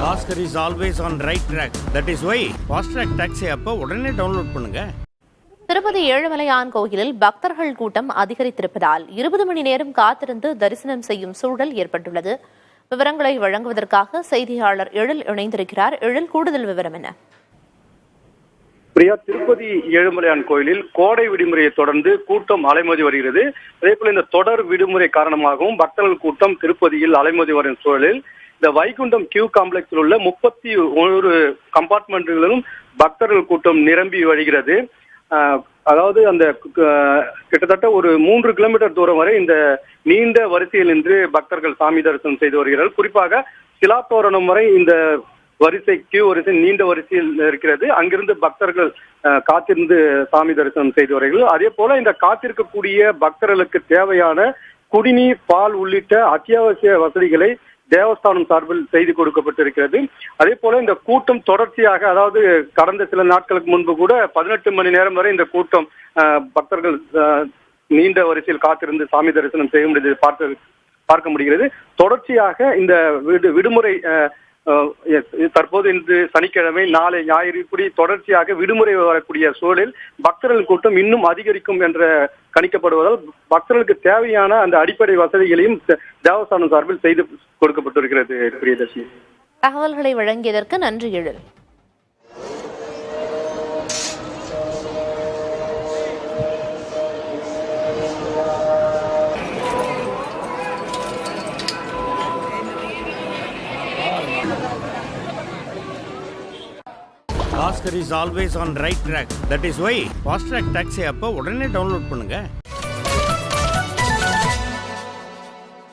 Oscar is always on right track. That is why Fast Track Taxi app உடனே download பண்ணுங்க. திருப்பதி ஏழுமலையான் கோயிலில் பக்தர்கள் கூட்டம் அதிகரித்திருப்பதால் 20 மணி நேரம் காத்திருந்து தரிசனம் செய்யும் சூழல் ஏற்பட்டுள்ளது. விவரங்களை வழங்குவதற்காக செய்தியாளர் எழில் இணைந்திருக்கிறார். எழில், கூடுதல் விவரம் என்ன? பிரியா, திருப்பதி ஏழுமலையான் கோயிலில் கோடை விடுமுறையை தொடர்ந்து கூட்டம் அலைமோதி வருகிறது. அதேபோல இந்த தொடர் விடுமுறை காரணமாகவும் பக்தர்கள் கூட்டம் திருப்பதியில் அலைமோதி வரும் சூழலில் இந்த வைகுண்டம் கியூ காம்ப்ளெக்ஸில் உள்ள 31 கம்பார்ட்மெண்ட்டுகளிலும் பக்தர்கள் கூட்டம் நிரம்பி வருகிறது. அதாவது அந்த கிட்டத்தட்ட ஒரு 3 கிலோமீட்டர் தூரம் வரை இந்த நீண்ட வரிசையில் நின்று பக்தர்கள் சாமி தரிசனம் செய்து வருகிறார்கள். குறிப்பாக சிலாத்தோரணம் வரை இந்த கியூ வரிசை நீண்ட வரிசையில் இருக்கிறது. அங்கிருந்து பக்தர்கள் காத்திருந்து சாமி தரிசனம் செய்து வருகிறார்கள். அதே போல இந்த காத்திருக்கக்கூடிய பக்தர்களுக்கு தேவையான குடிநீர், பால் உள்ளிட்ட அத்தியாவசிய வசதிகளை தேவஸ்தானம் சார்பில் செய்து கொடுக்கப்பட்டிருக்கிறது. அதே போல இந்த கூட்டம் தொடர்ச்சியாக, அதாவது கடந்த சில நாட்களுக்கு முன்பு கூட 18 மணி நேரம் வரை இந்த கூட்டம் பக்தர்கள் நீண்ட வரிசையில் காத்திருந்து சாமி தரிசனம் செய்ய முடியாது பார்க்க முடிகிறது. தொடர்ச்சியாக இந்த விடுமுறை தற்போது இன்று சனிக்கிழமை, நாளை ஞாயிறு, இப்படி தொடர்ச்சியாக விடுமுறை வரக்கூடிய சூழலில் பக்தர்கள் கூட்டம் இன்னும் அதிகரிக்கும் என்ற கணிக்கப்படுவதால் பக்தர்களுக்கு தேவையான அந்த அடிப்படை வசதிகளையும் தேவஸ்தானம் சார்பில் செய்து கொடுக்கப்பட்டிருக்கிறது. பிரியதர்ஷினி, தகவல்களை வழங்கியதற்கு நன்றி எழில். Oscar is always on right track. That is why Fast Track Taxi app உடனே டவுன்லோட் பண்ணுங்க.